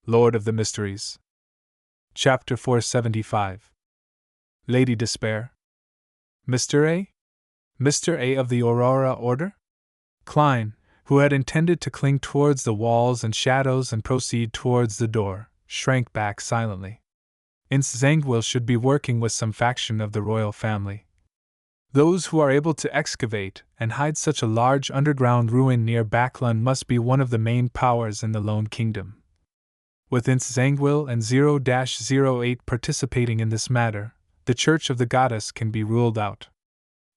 Lord of the Mysteries. Chapter 475. Lady Despair. Mr. A? Mr. A of the Aurora Order? Klein, who had intended to cling towards the walls and shadows and proceed towards the door, shrank back silently. Ince Zangwill should be working with some faction of the royal family. Those who are able to excavate and hide such a large underground ruin near Backlund must be one of the main powers in the Lone Kingdom. With Ince Zangwill and 0-08 participating in this matter, the Church of the Goddess can be ruled out.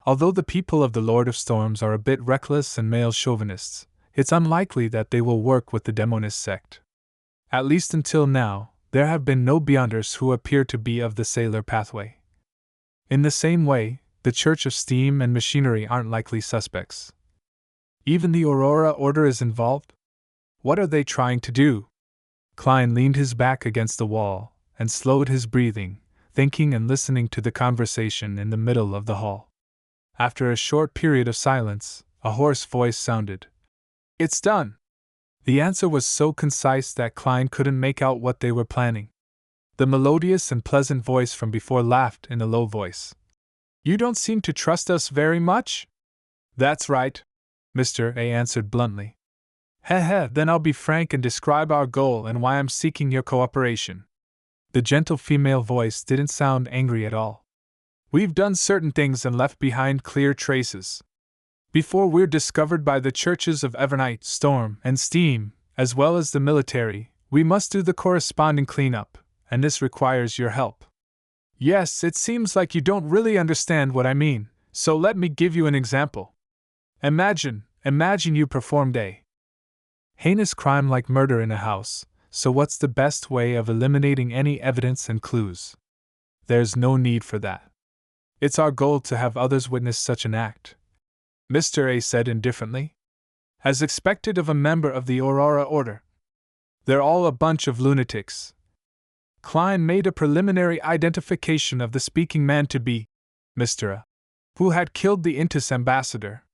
Although the people of the Lord of Storms are a bit reckless and male chauvinists, it's unlikely that they will work with the Demonist sect. At least until now, there have been no Beyonders who appear to be of the Sailor pathway. In the same way, the Church of Steam and Machinery aren't likely suspects. Even the Aurora Order is involved? What are they trying to do? Klein leaned his back against the wall and slowed his breathing, thinking and listening to the conversation in the middle of the hall. After a short period of silence, a hoarse voice sounded. "It's done!" The answer was so concise that Klein couldn't make out what they were planning. The melodious and pleasant voice from before laughed in a low voice. "You don't seem to trust us very much?" "That's right," Mr. A answered bluntly. Then I'll be frank and describe our goal and why I'm seeking your cooperation." The gentle female voice didn't sound angry at all. "We've done certain things and left behind clear traces. Before we're discovered by the churches of Evernight, Storm, and Steam, as well as the military, we must do the corresponding cleanup, and this requires your help. Yes, it seems like you don't really understand what I mean, so let me give you an example. Imagine you performed a heinous crime like murder in a house, so what's the best way of eliminating any evidence and clues? There's no need for that. It's our goal to have others witness such an act," Mr. A said indifferently. "As expected of a member of the Aurora Order. They're all a bunch of lunatics." Klein made a preliminary identification of the speaking man to be Mr. A, who had killed the Intus ambassador.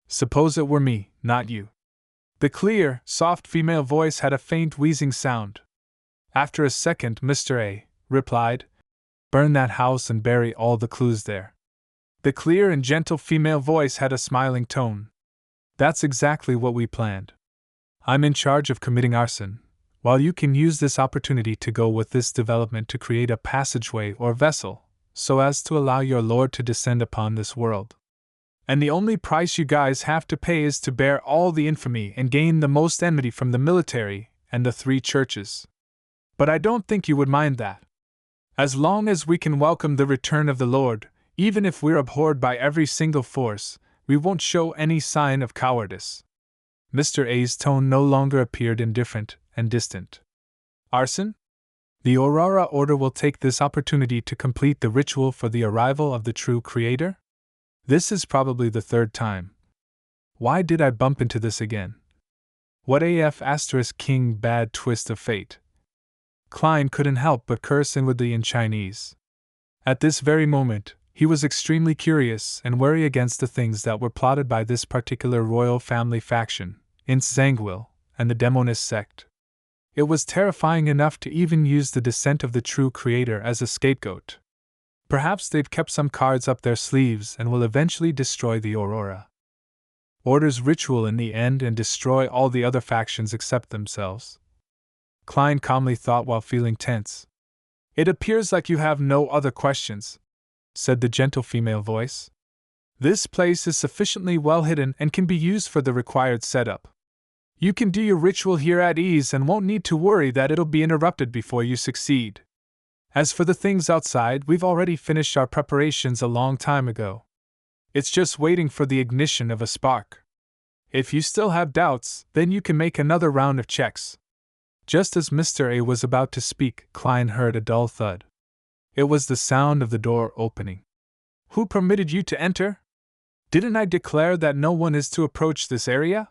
"Suppose it were me, not you." The clear, soft female voice had a faint wheezing sound. After a second, Mr. A replied, "Burn that house and bury all the clues there." The clear and gentle female voice had a smiling tone. "That's exactly what we planned. I'm in charge of committing arson, while you can use this opportunity to go with this development to create a passageway or vessel, so as to allow your lord to descend upon this world. And the only price you guys have to pay is to bear all the infamy and gain the most enmity from the military and the three churches. But I don't think you would mind that. As long as we can welcome the return of the Lord, even if we're abhorred by every single force, we won't show any sign of cowardice." Mr. A's tone no longer appeared indifferent and distant. "Arson? The Aurora Order will take this opportunity to complete the ritual for the arrival of the true Creator? This is probably the third time. Why did I bump into this again? What AF * king bad twist of fate?" Klein couldn't help but curse inwardly in Chinese. At this very moment, he was extremely curious and wary against the things that were plotted by this particular royal family faction, Ince Zangwill, and the Demonist sect. It was terrifying enough to even use the descent of the true Creator as a scapegoat. Perhaps they've kept some cards up their sleeves and will eventually destroy the Aurora Order's ritual in the end and destroy all the other factions except themselves. Klein calmly thought while feeling tense. "It appears like you have no other questions," said the gentle female voice. "This place is sufficiently well hidden and can be used for the required setup. You can do your ritual here at ease and won't need to worry that it'll be interrupted before you succeed. As for the things outside, we've already finished our preparations a long time ago. It's just waiting for the ignition of a spark. If you still have doubts, then you can make another round of checks." Just as Mr. A was about to speak, Klein heard a dull thud. It was the sound of the door opening. "Who permitted you to enter? Didn't I declare that no one is to approach this area?"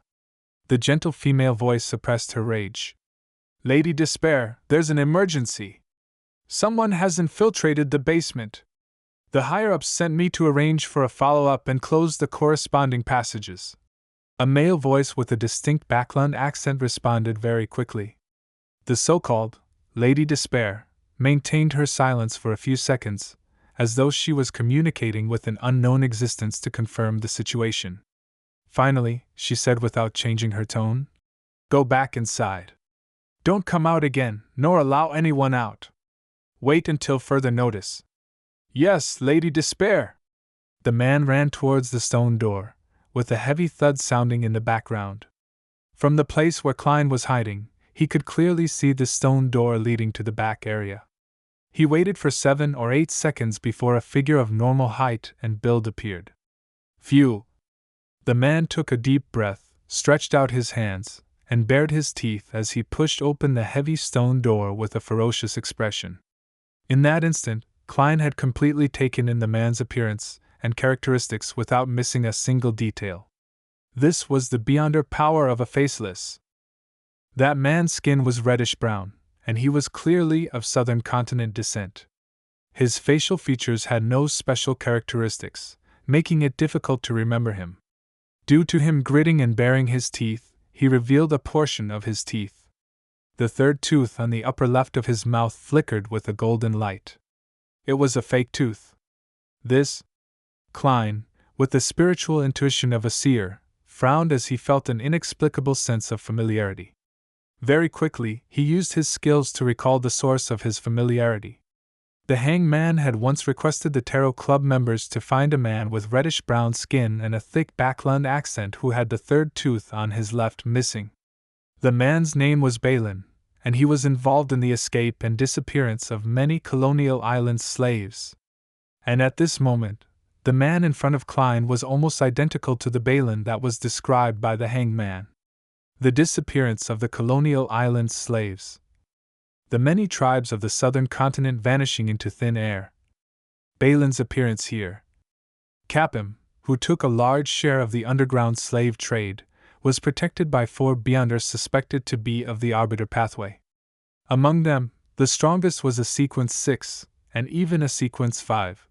The gentle female voice suppressed her rage. "Lady Despair, there's an emergency. Someone has infiltrated the basement. The higher-ups sent me to arrange for a follow-up and close the corresponding passages." A male voice with a distinct Backlund accent responded very quickly. The so-called Lady Despair maintained her silence for a few seconds, as though she was communicating with an unknown existence to confirm the situation. Finally, she said without changing her tone, "Go back inside. Don't come out again, nor allow anyone out. Wait until further notice." "Yes, Lady Despair." The man ran towards the stone door, with a heavy thud sounding in the background. From the place where Klein was hiding, he could clearly see the stone door leading to the back area. He waited for 7 or 8 seconds before a figure of normal height and build appeared. "Phew!" The man took a deep breath, stretched out his hands, and bared his teeth as he pushed open the heavy stone door with a ferocious expression. In that instant, Klein had completely taken in the man's appearance and characteristics without missing a single detail. This was the beyonder power of a faceless. That man's skin was reddish-brown, and he was clearly of southern continent descent. His facial features had no special characteristics, making it difficult to remember him. Due to him gritting and baring his teeth, he revealed a portion of his teeth. The third tooth on the upper left of his mouth flickered with a golden light. It was a fake tooth. This, Klein, with the spiritual intuition of a seer, frowned as he felt an inexplicable sense of familiarity. Very quickly, he used his skills to recall the source of his familiarity. The hangman had once requested the Tarot Club members to find a man with reddish-brown skin and a thick Backland accent who had the third tooth on his left missing. The man's name was Balin, and he was involved in the escape and disappearance of many colonial island slaves. And at this moment, the man in front of Klein was almost identical to the Balin that was described by the hangman. The disappearance of the colonial island slaves. The many tribes of the southern continent vanishing into thin air. Balin's appearance here. Capim, who took a large share of the underground slave trade, was protected by 4 beyonders suspected to be of the Arbiter pathway. Among them, the strongest was a Sequence 6, and even a Sequence 5.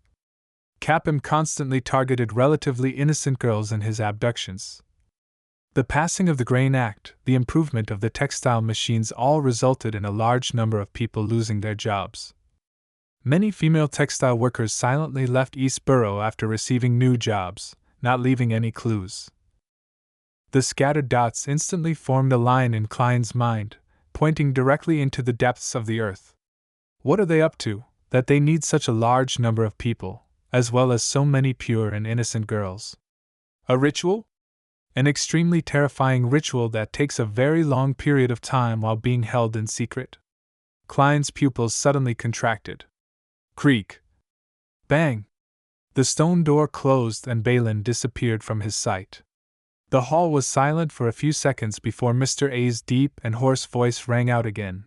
Capim constantly targeted relatively innocent girls in his abductions. The passing of the Grain Act, the improvement of the textile machines all resulted in a large number of people losing their jobs. Many female textile workers silently left East Borough after receiving new jobs, not leaving any clues. The scattered dots instantly formed a line in Klein's mind, pointing directly into the depths of the earth. What are they up to, that they need such a large number of people, as well as so many pure and innocent girls? A ritual? An extremely terrifying ritual that takes a very long period of time while being held in secret? Klein's pupils suddenly contracted. Creak! Bang! The stone door closed and Balin disappeared from his sight. The hall was silent for a few seconds before Mr. A's deep and hoarse voice rang out again.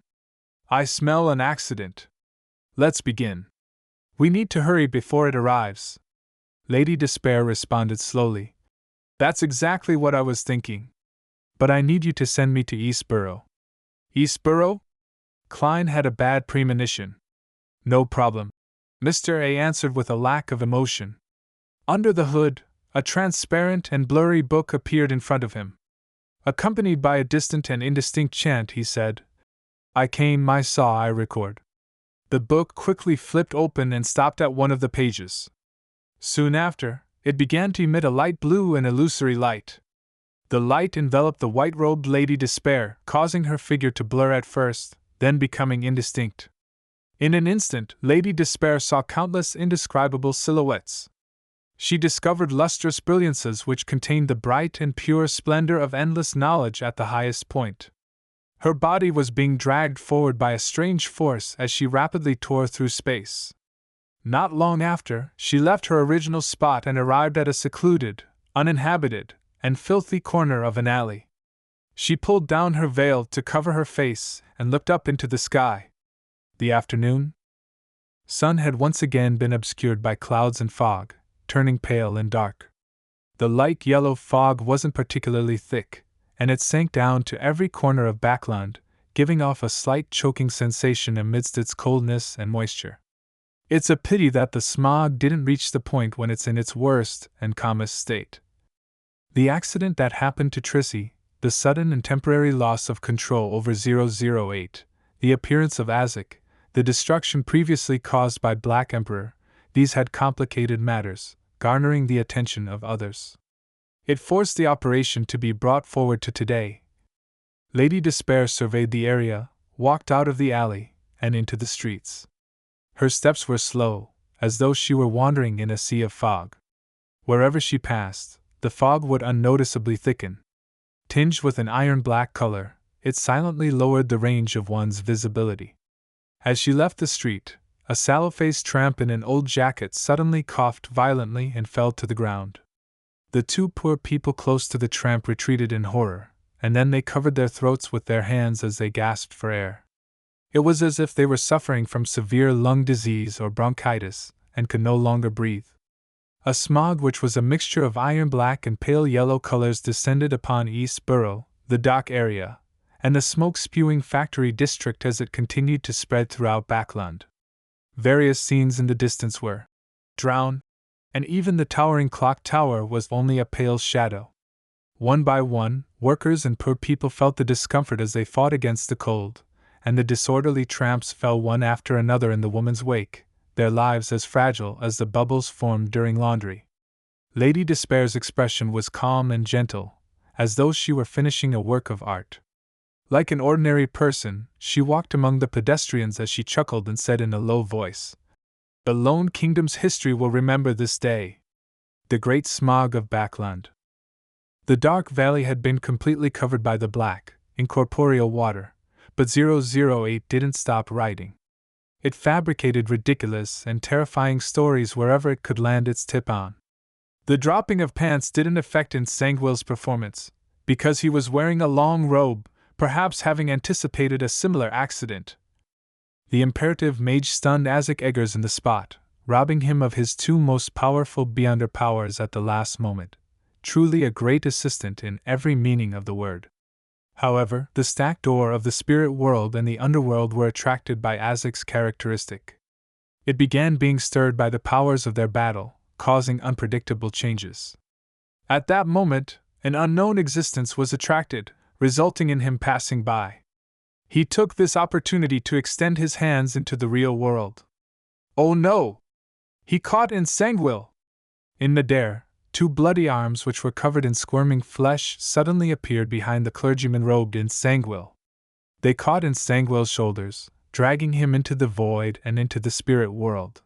"I smell an accident. Let's begin. We need to hurry before it arrives." Lady Despair responded slowly. "That's exactly what I was thinking. But I need you to send me to East Borough." "East Borough?" Klein had a bad premonition. "No problem," Mr. A answered with a lack of emotion. Under the hood, a transparent and blurry book appeared in front of him. Accompanied by a distant and indistinct chant, he said, "I came, I saw, I record." The book quickly flipped open and stopped at one of the pages. Soon after, it began to emit a light blue and illusory light. The light enveloped the white-robed Lady Despair, causing her figure to blur at first, then becoming indistinct. In an instant, Lady Despair saw countless indescribable silhouettes. She discovered lustrous brilliances which contained the bright and pure splendor of endless knowledge at the highest point. Her body was being dragged forward by a strange force as she rapidly tore through space. Not long after, she left her original spot and arrived at a secluded, uninhabited, and filthy corner of an alley. She pulled down her veil to cover her face and looked up into the sky. The afternoon sun had once again been obscured by clouds and fog, turning pale and dark. The light yellow fog wasn't particularly thick, and it sank down to every corner of Backland, giving off a slight choking sensation amidst its coldness and moisture. It's a pity that the smog didn't reach the point when it's in its worst and calmest state. The accident that happened to Trissy, the sudden and temporary loss of control over 008, the appearance of Azek, the destruction previously caused by Black Emperor, these had complicated matters, garnering the attention of others. It forced the operation to be brought forward to today. Lady Despair surveyed the area, walked out of the alley, and into the streets. Her steps were slow, as though she were wandering in a sea of fog. Wherever she passed, the fog would unnoticeably thicken. Tinged with an iron-black color, it silently lowered the range of one's visibility. As she left the street, a sallow-faced tramp in an old jacket suddenly coughed violently and fell to the ground. The two poor people close to the tramp retreated in horror, and then they covered their throats with their hands as they gasped for air. It was as if they were suffering from severe lung disease or bronchitis, and could no longer breathe. A smog which was a mixture of iron-black and pale yellow colors descended upon East Borough, the dock area, and the smoke-spewing factory district as it continued to spread throughout Backland. Various scenes in the distance were drowned, and even the towering clock tower was only a pale shadow. One by one, workers and poor people felt the discomfort as they fought against the cold, and the disorderly tramps fell one after another in the woman's wake, their lives as fragile as the bubbles formed during laundry. Lady Despair's expression was calm and gentle, as though she were finishing a work of art. Like an ordinary person, she walked among the pedestrians as she chuckled and said in a low voice, "The Lone Kingdom's history will remember this day. The great smog of Backland." The dark valley had been completely covered by the black, incorporeal water, but 008 didn't stop writing. It fabricated ridiculous and terrifying stories wherever it could land its tip on. The dropping of pants didn't affect Nsangwil's performance, because he was wearing a long robe, perhaps having anticipated a similar accident. The imperative mage stunned Azek Eggers in the spot, robbing him of his two most powerful beyonder powers at the last moment, truly a great assistant in every meaning of the word. However, the stacked door of the spirit world and the underworld were attracted by Azek's characteristic. It began being stirred by the powers of their battle, causing unpredictable changes. At that moment, an unknown existence was attracted, resulting in him passing by. He took this opportunity to extend his hands into the real world. Oh no! He caught Nsangwil! In midair, two bloody arms which were covered in squirming flesh suddenly appeared behind the clergyman robed Nsangwil. They caught Nsangwil's shoulders, dragging him into the void and into the spirit world.